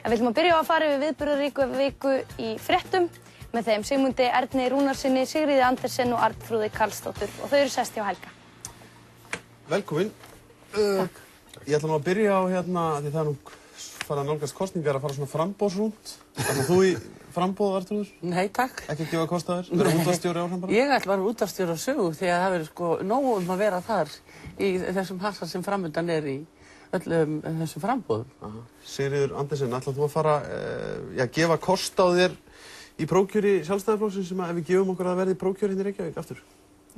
En við ætlum að byrja á að fara yfir viðburðaríku viku í fréttum með þeim Sigmundi Erni Rúnarsinni, Sigríði Andersen og Arnþrúði Karlsdóttur og þau eru sest hjá Helga. Velkomin. Ég ætla nú að byrja á því það er nú fara að nálgast kosningar að fara svona framboðsrúnd. Ætlar þú í framboð, Arnþrúður? Nei, takk. Ekki að gefa kost að þér? Vera útvarpsstjóri áfram bara? Ég ætla að vera útvarpsstjóri á Sögu því að það verður sko nóg að vera þar í þessum hassa sem framundan í öllum þessum framboðum. Sigríður Andersen, ætlar þú að fara gefa kost á þér í prófkjöri Sjálfstæðisflokksins sem ef við gefum okkur að verði prófkjör hérna í Reykjavík aftur?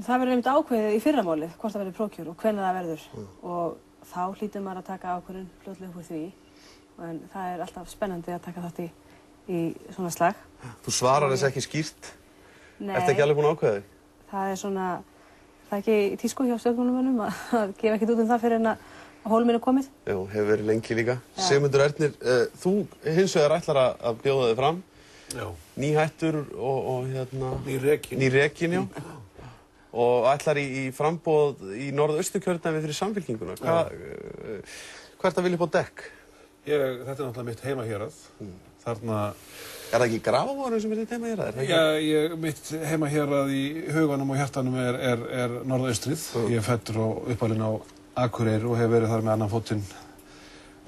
Það verður einmitt ákveðið í fyrramálið hvort það verður prófkjör og hvenær það verður. Og þá hlýtur maður að taka ákvörðun fljótlega upp úr því. En það er alltaf spennandi að taka þátt í svona slag. Þú svarar þess ekki skýrt? Nei. Ertu ekki alveg búin að ákveða þig? Það er ekki í tísku hjá stjórnmálamönnum að gefa ekkert út það fyrir en að hólminn er komið. Já, hefur verið lengi líka. Já. Sigmundur Ernir, þú hins vegar ætlar að bjóða þig fram. Já. Nýhættur og Nýrekin, já. Og ætlar í framboð í norðausturkjördæmi fyrir Samfylkinguna. Hvað ert að vilja upp á dekk? Þetta er náttúrulega mitt heimahérað. Þarna... Er það ekki Grafarvogur sem er þitt heimahérað? Já, mitt heimahérað í huganum og hjartanum er norðaustrið. Ég er fæddur og uppalinn á Akureyri og hef verið þar með annan fótinn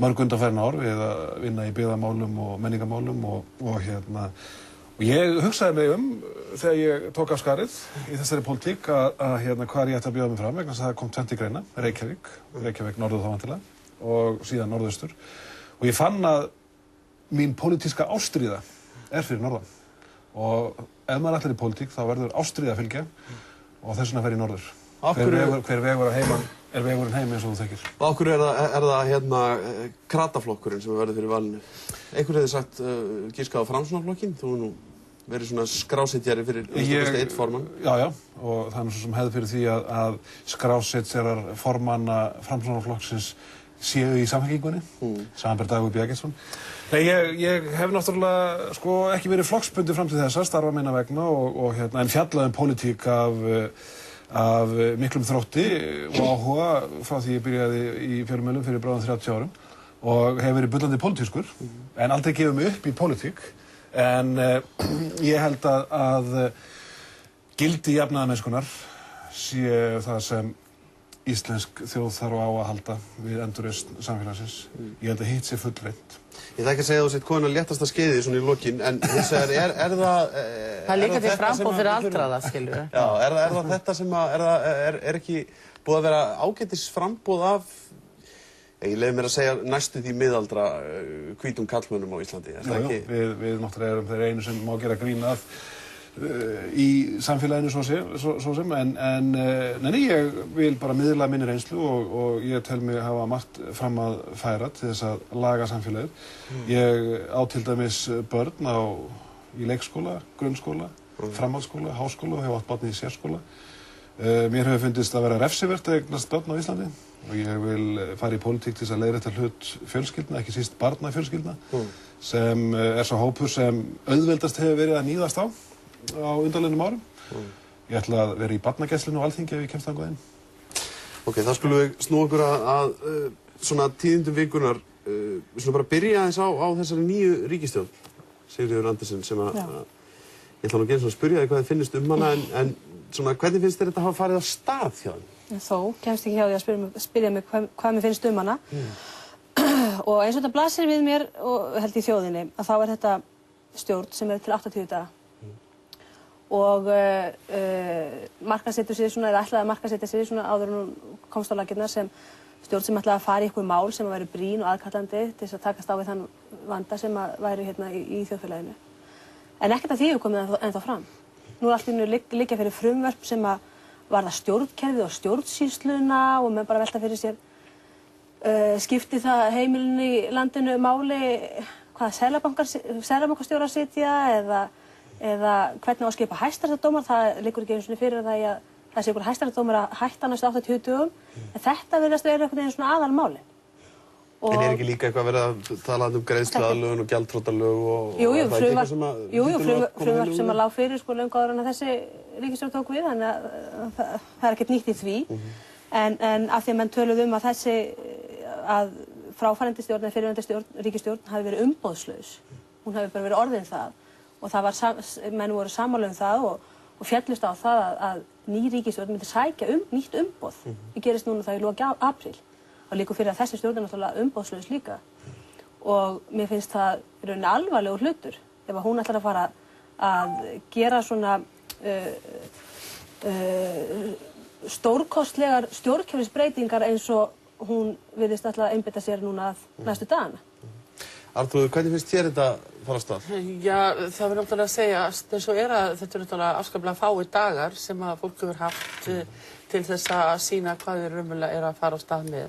mörg undanfarin ár við að vinna í byggðamálum og menningarmálum og ég hugsaði mig þegar ég tók af skarið í þessari pólitík að hvar ég ætti að bjóða mig fram vegna þess að það kom tvennt í greina, Reykjavík norður þá vantilega og síðan norðaustur. Og ég fann að mín pólitíska ástríða fyrir norðan. Og ef maður ætlar í pólitík þá verður ástríða að fylgja og þess vegna fer ég norður. Hver vegur að heiman er vegurinn heim eins og þú þekkir. Og af hverju er það krataflokkurinn sem verður fyrir valinu? Einhver hefði sagt giskað á Framsóknarflokkinn, þú nú verið svona skrásetjari fyrir eitt formann. Já, og það er svo sem hefði fyrir því að skrásetjarar formanna Framsóknarflokksins séu í Samfylkingunni, samanber Dagur B. Eggertsson. Nei, ég hef náttúrulega ekki verið flokksbundið fram til þessa, starfa minna vegna en fjallað pólitík af miklum þrótti og áhuga frá því ég byrjaði í fjölmiðlum fyrir bráðum 30 árum og hef verið bullandi pólitískur, en aldrei gefið mig upp í pólitík. En ég held að gildi jafnaðarmennskunnar sé það sem íslensk þjóð þarf á að halda við endurreisn samfélagsins. Ég held að hitt sé fullreynt. Ég ætla ekki að segja að þú sért komin að léttasta skeiði svona í lokin, en hins vegar er það... Það er líka til framboð fyrir aldraða, skilur við. Já, er það þetta sem er ekki búið að vera ágætis framboð af, ég leyfi mér að segja næstu því miðaldra hvítum karlmönnum á Íslandi. Já, við náttúrulega erum þeir einu sem má gera grín að í samfélaginu svo sem, en ég vil bara miðla minni reynslu og ég tel mig hafa margt fram að færa til þess að laga samfélagið. Ég á til dæmis börn í leikskóla, grunnskóla, framhaldsskóla, háskóla og hef átt barn í sérskóla. Mér hefur fundist að vera refsivert að eignast börn á Íslandi og ég vil fara í pólitík til þess að leiðrétta hlut fjölskyldna, ekki síst barnafjölskyldna, sem er sá hópur sem auðveldast hefur verið að níðast á undanliðnum árum. Ég ætla að vera í barnagæslunni og Alþingi ef ég kemst þangað inn. Ok, þá skulum við snúa okkur að svona tíðindum vikunar. Við skulum bara byrja aðeins á þessari nýju ríkisstjórn, Sigríður Andersen, sem ég ætla nú ekki eins og að spyrja þig hvað þið finnist hana, en svona hvernig finnst þér þetta hafa farið á stað hjá þeim? Þó kemst ekki hjá því að spyrja mig hvað mér finnst hana. Og eins og þetta blasir við mér og held í þjóðinni að þá er þetta stjórn sem er til 80 daga. Og markaðsettur sig svona, eða ætlaði að markaðsetja sig svona áður en hún komst á laggirnar sem stjórn sem ætlaði að fara í eitthvað mál sem væri brýn og aðkallandi til þess að takast á við þann vanda sem væri hérna í þjóðfélaginu. En ekkert af því hefur komið ennþá fram. Nú er allt í einu liggja fyrir frumvörp sem að varða stjórnkerfið og stjórnsýsluna og menn bara velta fyrir sér skipti það heimilinu í landinu máli hvaða seðlabankastjórar sitja eða hvernig á að skipa hæstaréttardómara. Það liggur ekki einu sinni fyrir að það sé einhver hæstaréttardómari að hætta næstu 80 dögum, en þetta virðast vera einhvern veginn svona aðalmáli. En er ekki líka eitthvað verið að tala um greiðsluaðlögun og gjaldþrotalög og frumvarp sem að lá fyrir löngu áður en að þessi ríkisstjórn tók við, þannig að það er ekkert nýtt í því. En af því að menn töluðu að fráfarandi stjórn eða fyrrverandi ríkisstjórn hafi verið umboðslaus. Hún hafi bara verið orðin það og það var, menn voru sammála það og féllust á það að ný ríkisstjórn myndi sækja nýtt umboð. Það gerist núna það í lok apríl. Og líka fyrir að þessi stjórn náttúrulega umboðslaus líka. Og mér finnst það í rauninni alvarlegur hlutur ef hún ætlar að fara að gera svona stórkostlegar stjórnkerfisbreytingar eins og hún virðist ætla að einbeita sér núna að næstu dagana. Arnþrúður, hvernig finnst þér þetta fara af stað? Já, það verður náttúrulega að segja eins og að þetta eru náttúrulega afskaplega fáir dagar sem að fólk hefur haft til þess að sýna hvað þeir raunverulega að fara á stað með.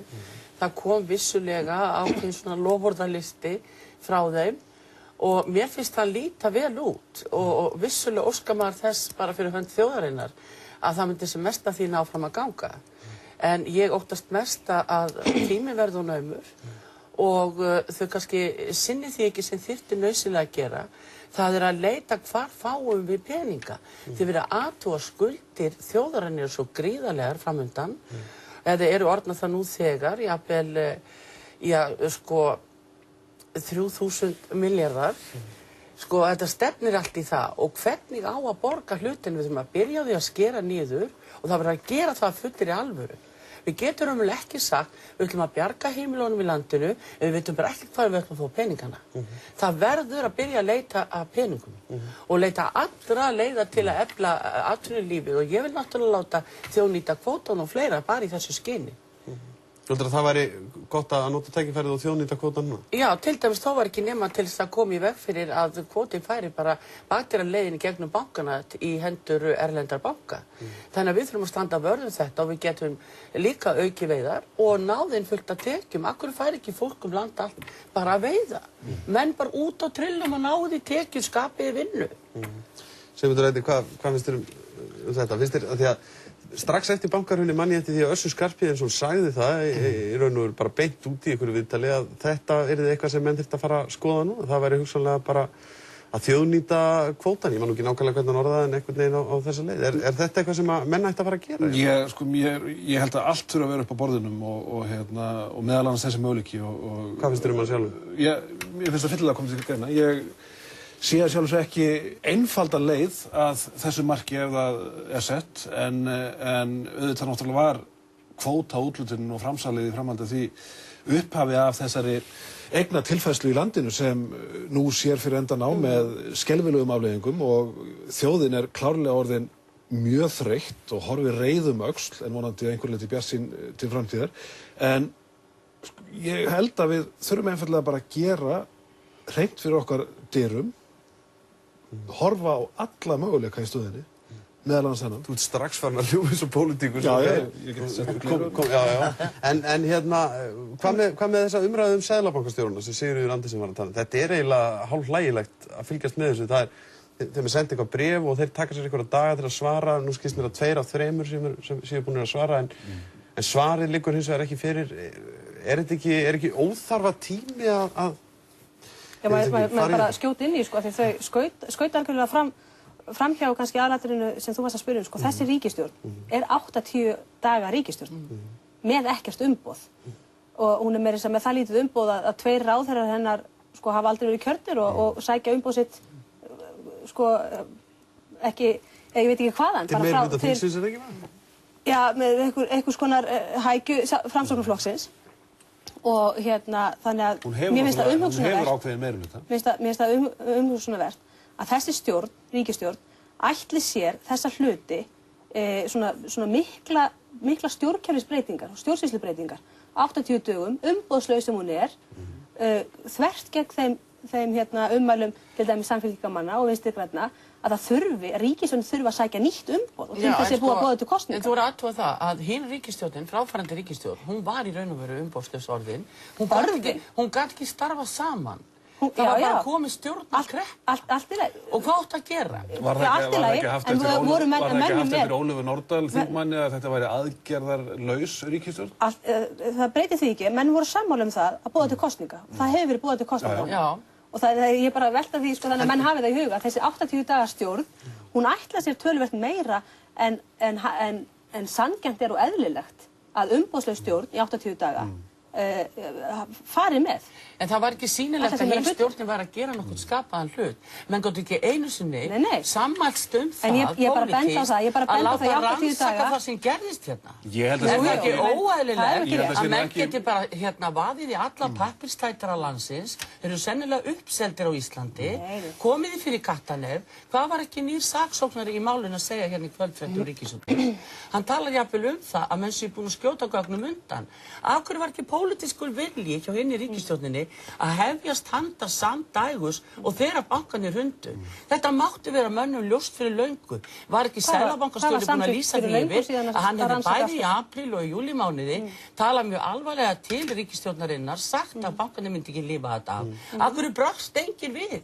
Það kom vissulega ákveðin svona loforðalisti frá þeim og mér finnst það líta vel út og vissulega óskar maður þess bara fyrir hönd þjóðarinnar að það myndi sem mest að því ná fram að ganga. En ég óttast mest að tími verður naumur og þau kannski sinni því ekki sem þyrfti nauðsynlega að gera. Það að leita hvar fáum við peninga. Þið verið að athuga skuldir þjóðarinnar svo gríðarlegar framundan. Eða eru orðnað það nú þegar, jafnvel, 3000 milljarðar. Sko, þetta stefnir allt í það og hvernig á að borga hlutin við þurfum að byrja á því að skera niður og það verður að gera það fullir í alvöru. Við getum raunverulega ekki sagt, við ætlum að bjarga heimilunum í landinu en við veitum bara ekkert hvað við ætlum að fá peningana. Það verður að byrja að leita að peningum og leita allra leiða til að efla atvinnulífið og ég vil náttúrulega láta þjóðnýta kvótann og fleira bara í þessu skyni. Heldur að það væri gott að nota tækifærið og þjóðnýta kvótann núna? Já, til dæmis þó var ekki nema til þess að koma í veg fyrir að kvótin færi bara bakdýraleiðin í gegnum bankana í hendur erlendar banka. Þannig að við þurfum að standa vörð um þetta og við getum líka auki veiðar og náðinn fullt að tekjum. Akkur færi ekki fólk land allt bara að veiða. Menn bara út á trillum og náði tekjum skapiði vinnu. Sigmundur Ernir, hvað finnst þér um þetta? Finnst þér að því að strax eftir bankahrunið manni eftir því að Össur Skarphéðinsson sagði það í raun og veru bara beint út í einhverju viðtali að þetta yrði eitthvað sem menn þyrfti að fara að skoða nú. Það væri hugsanlega bara að þjóðnýta kvótann. Ég man nú ekki nákvæmlega hvernig hann orðaði en einhvern veginn á þessa leið. Er þetta eitthvað sem menn ætti að fara að gera? Ég held að allt þurfa að vera upp á borðinum og meðal annars þessi möguleiki. Hvað finnst þér um hann sjálfur? Mér finnst það fyllilega komið til greina. Ég sé að sjálfsög ekki einfalda leið að þessu marki ef það sett en auðvitað náttúrulega var kvóta úthlutun og framsalið í framhaldi af því upphafi af þessari eigna tilfærslu í landinu sem nú sér fyrir endan á með skelfilegum afleiðingum og þjóðin klárlega orðin mjög þreytt og horfir reiðum öxl en vonandi að einhver leyti bjartsýn til framtíðar. En ég held að við þurfum einfaldlega bara að gera hreint fyrir okkar dyrum horfa á alla möguleika í stöðinni meðal annars þennan. Þú ert strax farin að ljúga eins og pólitíkur. Ég get sett upp En hérna, hvað með þessa umræðu seðlabankastjórana sem Sigríður Andersen var að tala? Þetta eiginlega hálf hlægilegt að fylgjast með þessu. Þeim sendt eitthvað bréf og þeir taka sér einhverja daga til að svara. Nú skilst mér að 2 af 3 sem séu búin að svara en svarið liggur hins vegar ekki fyrir. Er ekki óþarfa tími að Já, maður bara skjóti inn í, því þau skaut algjörlega fram hjá kannski aðalatrinu sem þú varst að spyrja um, þessi ríkisstjórn 80 daga ríkisstjórn með ekkert umboð og hún meira sem með það lítið umboð að 2 ráðherrar hennar hafa aldrei verið kjörnir og sækja umboð sitt ekki, ég veit ekki hvaðan. Til meirihluta þingsins ekki var? Já, með einhvers konar hækju Framsóknarflokksins. Og þannig að mér finnst það umhugsunarvert að þessi ríkisstjórn ætli sér þessa hluti svona mikla stjórnkerfisbreytingar og stjórnsýslubreytingar 80 dögum, umboðslaus sem hún þvert gegn þeim ummælum til dæmis Samfylkingarmanna og Vinstri grænna að ríkisstjórnin þurfi að sækja nýtt umboð og til þess er búið að boða til kosninga. En þú voru að athuga það að hin ríkisstjórnin, fráfarandi ríkisstjórn, hún var í raun og veru umboðslaus orðin. Hún gat ekki starfa saman. Það var bara komið stjórnarkrepp. Allt í lagi. Og hvað átt að gera? Var það ekki haft eftir Ólöfu Nordal þingmanni að þetta væri aðgerðarlaus ríkisstjórn? Það breytir því ekki. Menn voru sammála um það að boða til kosninga. Það hefur verið boðað til kosninga. Og ég bara velta því þannig að menn hafi það í huga. Þessi 80 daga stjórn, hún ætlar sér töluvert meira en sanngjarnt og eðlilegt að umboðslaus stjórn í 80 daga farið með. En það var ekki sýnilegt að hinn stjórnin var að gera nokkuð skapaðan hlut. Menn gott ekki einu sinni sammælst það pólitískt að láta rannsaka það sem gerðist hérna. Er það ekki óeðlilegt að menn geti bara vaðið í alla pappírstætara landsins, þeir eru sennilega uppseldir á Íslandi, komið í fyrir Kattanef, hvað var ekki nýr saksóknari í málinu að segja hérna í kvöldfréttum Ríkisútvarpsins? Hann talar jafnvel það að menn séu búin að skjóta gögnum undan. Af hverju var ekki pólitískur vilji hjá hinni ríkisstjórninni að hefjast handa samdægus og þegar bankarnir hrundu? Þetta mátti vera mönnum ljóst fyrir löngu. Var ekki Seðlabankastjóri búinn að lýsa því yfir að hann hefði bæði í apríl og í júlímánuði talað mjög alvarlega til ríkisstjórnarinnar, sagt að bankarnir myndi ekki lifa þetta af. Af hverju brást enginn við?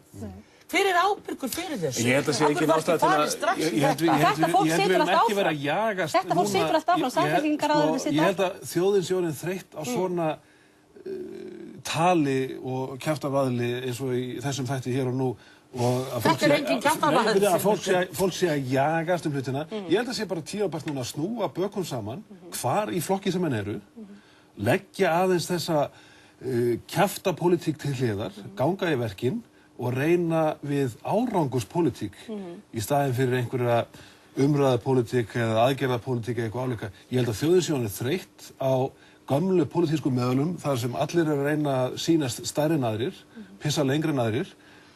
Hver ábyrgur fyrir þessu? Ég held að sé ekki nástæða til að... Þetta fólk situr allt áfram. Þetta fólk situr allt áfram, samfylkingaráðurinn situr áfram. Ég held að þjóðin sé orðin þreytt á svona tali og kjaftavaðli eins og í þessum þætti hér og nú. Þetta er engin kjaftavaðli. Að fólk sé að jagast hlutina. Ég held að sé bara tímabært núna að snúa bökum saman, hvar í flokki sem henn eru, leggja aðeins þessa kjaftapólitík til hliðar, ganga í verkin og reyna við árangurspólitík í staðinn fyrir einhverja umræðapólitík eða aðgerðapólitík eða eitthvað álíka. Ég held að þjóðin sé orðin þreytt á gömlu pólitískum meðölum þar sem allir eru að reyna að sýnast stærri en aðrir, pissa lengri en aðrir.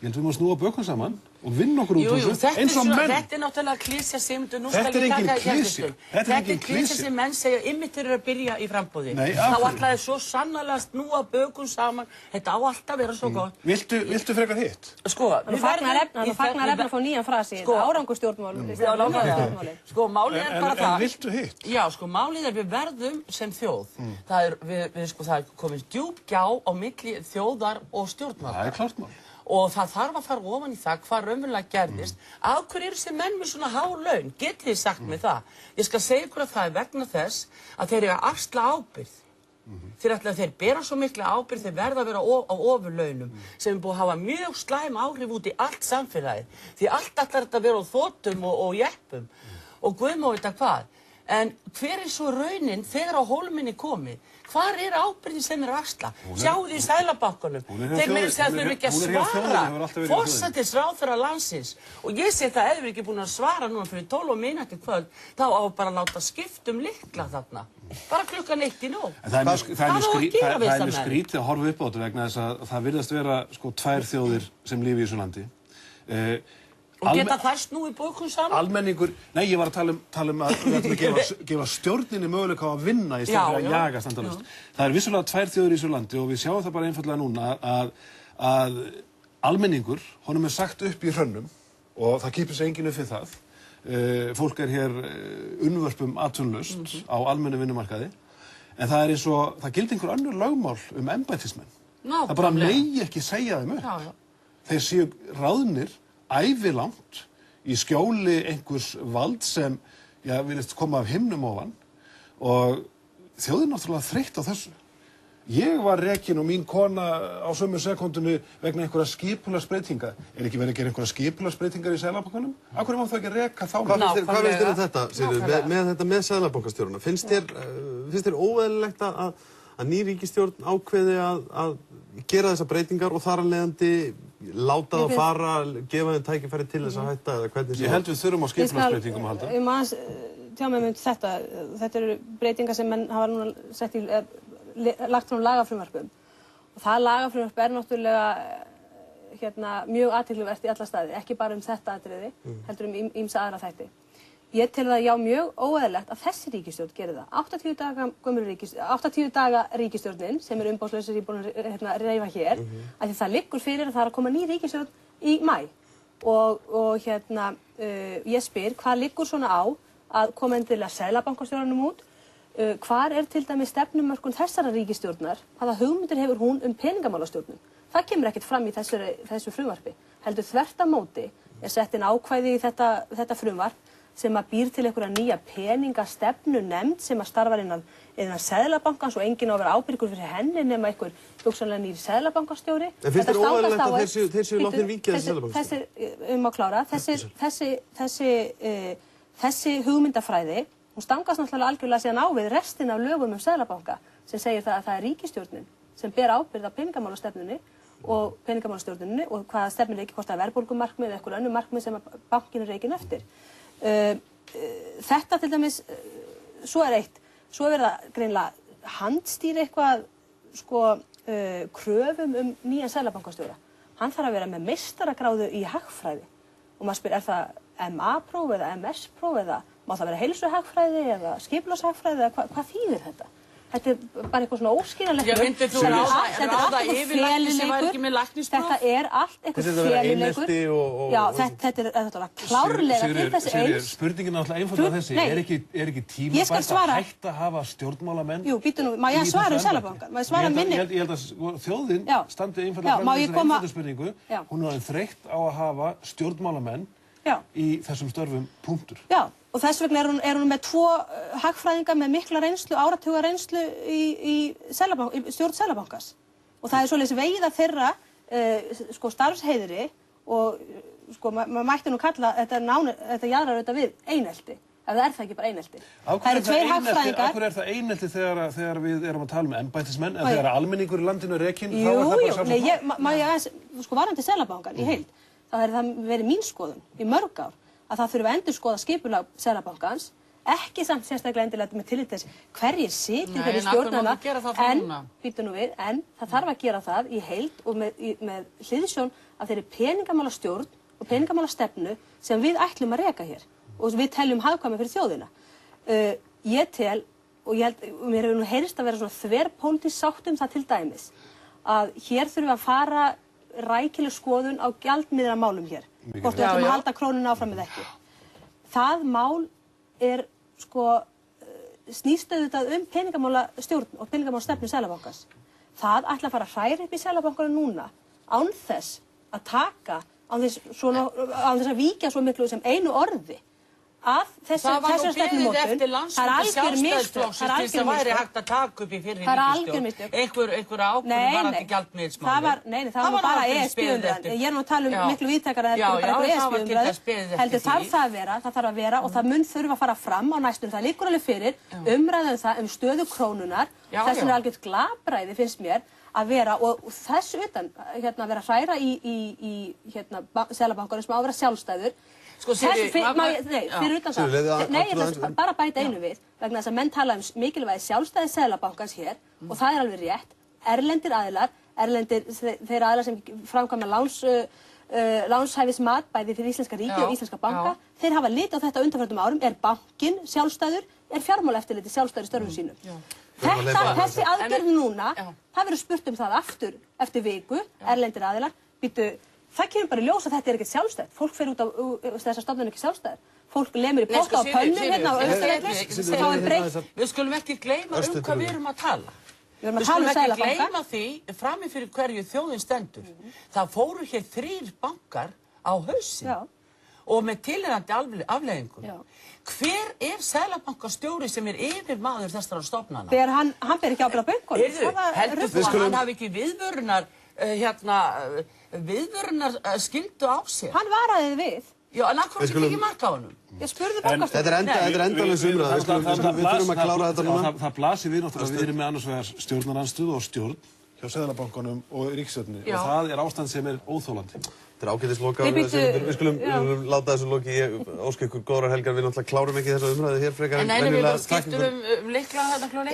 Ég held við má snúa bökum saman og vinna okkur út úr þessu eins og menn. Þetta náttúrulega klísja sem nú skal ég taka klísja. Þetta er klísja sem menn segja ymmit eru að byrja í frambúði. Þá ætlaði svo sannarlega að snúa bökum saman. Þetta á alltaf vera svo gott. Viltu frekar hitt? Sko, við fagnar efna að fá nýjan frasi. Árangurstjórnmál. Sko, málið er bara það. En viltu hitt? Já, sko, málið er við verðum sem þjóð. Það er komin djúp gjá á milli þjóðar og stjórnvalda. Það er klárt mál. Og það þarf að fara ofan í það hvað raunverulega gerðist. Af hverju eru þessi menn með svona há laun? Getið þið sagt mér það? Ég skal segja ykkur að það er vegna þess að þeir eru að axla ábyrgð. Þeir bera svo mikla ábyrgð, þeir verða að vera á ofurlaunum sem er búið að hafa mjög slæm áhrif út í allt samfélagið. Því allt ætlar þetta að vera á þotum og jeppum. Og guð má vita hvað. En hver er svo raunin þegar á hólminni komið? Hvar er ábyrgðin sem er að axla? Sjáu því í Seðlabankanum. Þeir meira segja að þau eru ekki að svara forsætisráðherra landsins. Og ég segi það, ef við ekki búin að svara núna fyrir 12 mínútur kvöld, þá á bara að láta skipta lykla þarna. Bara klukkan 1 í nótt. Það er mjög skrítið að horfa upp á þetta vegna þess að það virðast vera tvær þjóðir sem lifa í þessu landi. Og geta þær snúið bókum saman? Almenningur, nei, ég var að tala um að við ætlum að gefa stjórninni möguleika á að vinna í stedet fyrir að jagast endalaust. Það er vissulega tvær þjóðir í þessu landi og við sjáum það bara einfaldlega núna að almenningur, honum er sagt upp í hrönnum og það kýpur sig enginn upp við það. Fólk er hér unnvörpum atvinnulaust á almennu vinnumarkaði en það er eins og, það gildi einhver önnur lögmál embættismenn. Það bara megi ekki segja þeim upp. Þeir séu ráðnir ævilangt í skjóli einhvers vald sem virðist koma af himnum ofan og þjóðin náttúrulega þreytt á þessu. Ég var rekin og mín kona á sömu sekúndunni vegna einhverja skipulagsbreytinga. Er ekki verið að gera einhverja skipulagsbreytingar í Seðlabankanum? Af hverju má það ekki reka þá? Hvað finnst þér um þetta, Sigríður, með þetta með Seðlabankastjórana? Finnst þér óeðlilegt að ný ríkisstjórn ákveði að gera þessar breytingar og þar af leiðandi láta það fara, gefa þeim tækifæri til þess að hætta eða hvernig sé það? Ég held við þurfum á skipulagsbreytingum að halda. Ég má tjá mig um þetta. Þetta eru breytingar sem menn hafa núna lagt fram lagafrumvarpum. Og það lagafrumvarp er náttúrulega mjög athyglisvert í alla staði, ekki bara um þetta atriði, heldur ýmsa aðra þætti. Ég tel það mjög óeðlilegt að þessi ríkisstjórn gerir það. 80 daga ríkisstjórnin sem er umboðslaus sem ég er búin að reifa hér, af því það liggur fyrir að það er að koma ný ríkisstjórn í maí. Og ég spyr, hvað liggur svona á að koma endilega Seðlabankastjóranum út? Hvar er til dæmis stefnumörkun þessara ríkisstjórnar? Hvaða hugmyndir hefur hún peningamálastjórnun? Það kemur ekkert fram í þessu frumvarpi. Heldur þvert á móti er sett inn ákvæði í þetta frumvarp sem að býr til einhverja nýja peningastefnu nefnd sem að starfa innan Seðlabankans og enginn á að vera ábyrgur fyrir henni nema einhver hugsanlega nýr seðlabankastjóri. En finnst þér óeðlilegt að þeir séu látnir víkja þessi seðlabankastjóri? Þessi hugmyndafræði, hún stangast náttúrulega algjörlega síðan á við restin af lögum Seðlabanka sem segir það að það er ríkisstjórnin sem ber ábyrgð á peningamálastefnunni og peningamálastjórninni og hvaða stefnir ekki hvort það er verðbólgumarkmið eða eitthvað önnur markmið sem bankinn er rekinn eftir. Þetta til dæmis, svo er verið að greinilega handstýra eitthvað kröfum nýjan seðlabankastjóra. Hann þarf að vera með meistaragráðu í hagfræði og maður spyr, er það MA-próf eða MS-próf eða má það vera heilsuhagfræði eða skipulagshagfræði eða hvað þýðir þetta? Þetta er bara eitthvað svona óskiljanlegt. Já, myndir þú ráða yfirlækni sem væri ekki með læknispróf? Þetta er allt eitthvað feluleikur. Já, þetta er náttúrulega klárlega til þessi eins. Spurningin er náttúrulega einfaldlega þessi. Er ekki tímabært að hætta að hafa stjórnmálamenn? Jú, býtu nú, má ég svara Seðlabankann? Má ég svara minni? Ég held að þjóðin standi einfaldlega fram með þessari einföldu spurningu. Hún er orðin þreytt á að hafa stjórnmálamenn í þessum störfum, punktur. Já. Og þess vegna er hún með 2 hagfræðinga með mikla reynslu, áratuga reynslu í stjórn Seðlabankans. Og það er svoleiðis veiða þeirra starfsheiðri og maður mætti nú kalla þetta jaðrar auðvitað við einelti. Ef það er það ekki bara einelti. Það eru 2 hagfræðingar. Af hverju er það einelti þegar við erum að tala um embættismenn en þegar almenningur í landinu er rekinn, þá er það bara samsagt? Má ég aðeins, varðandi Seðlabankann í heild, þá hefur það verið mín skoðun í mörg ár að það þurfi að endurskoða skipulag Seðlabankans, ekki samt sérstaklega endilega með tillit þess hverjir sitja fyrir stjórnana, en það þarf að gera það í heild og með hliðsjón af þeirri peningamálastjórn og peningamálastefnu sem við ætlum að reka hér og við teljum hagkvæma fyrir þjóðina. Ég tel, og mér hefur nú heyrst að vera svona þverpólitísk sátt um það til dæmis, að hér þurfum við að fara rækileg skoðun á gjaldmiðlamálum hér. Hvort við ætlum að halda krónuna áfram eða ekki. Það mál er snýst auðvitað peningamálastjórn og peningamálastefnu Seðlabankans. Það ætla að fara að hræra upp í Seðlabankanum núna án þess að taka, án þess að víkja svo miklu sem einu orði að þessar stefnumótun. Það er algjör mistök. Það væri hægt að taka upp í fyrri ríkisstjórn. Einhver ákvörðun varðandi gjaldmiðilsmálið. Nei, það var bara ESB-umræðan. Ég er nú að tala um miklu víðtækara en bara ESB-umræðu. Heldur þarf það að vera og það mun þurfa að fara fram á næstunni. Það liggur alveg fyrir umræðu það stöðu krónunar. Þess vegna er algjört glapræði finnst mér að vera og þess utan vera hræra í Seðlabankanum sem á að vera sjálfstæður. Fyrir utan það. Nei, ég ætla bara að bæta einu við vegna þess að menn tala um mikilvægi sjálfstæði Seðlabankans hér og það er alveg rétt. Erlendir aðilar, þeir aðilar sem framkvæma lánshæfismat bæði fyrir Íslenska ríki og Íslenska banka, þeir hafa litið á þetta undanförnum árum. Er bankinn sjálfstæður? Er fjármálaeftirlitið sjálfstæður í störfum sínum? Þessi aðgerð núna, það verður spurt um það aftur eftir viku, erlendir aðilar, það kemur bara í ljós að þetta er ekkert sjálfstætt. Fólk fer út á þessar stofnun ekki sjálfstæðar. Fólk lemur í potta á pönnu hérna á Austurvelli, þá er breytt. Við skulum ekki gleyma hvað við erum að tala. Við skulum ekki gleyma því frammi fyrir hverju þjóðin stendur. Það fóru hér 3 bankar á hausinn og með tilheyrandi afleiðingum. Hver er Seðlabankastjóri sem er yfirmaður þessara stofnana? Þegar hann ber ekki ábyrgð á bönkunum. Heldur þú að hann hafi ekki viðvörunar skyldu á sér? Hann varaði við. Já, en akkur ekki ekki marka á honum? Ég spurði bankastjóra. Þetta er endalaus umræða. Við þurfum að klára þetta núna. Það blasir við náttúrulega við erum með annars vegar stjórnarandstöðu og stjórn hjá Seðlabankanum og ríkisstjórninni og það er ástand sem er óþolandi. Þetta er ágætisloka. Við skulum láta þessu loki. Ég óska ykkur góðrar helgar. Við náttúrulega klárum ekki þessa umræðu hér frekar. En við skiptum lykla þarna klukkan 1.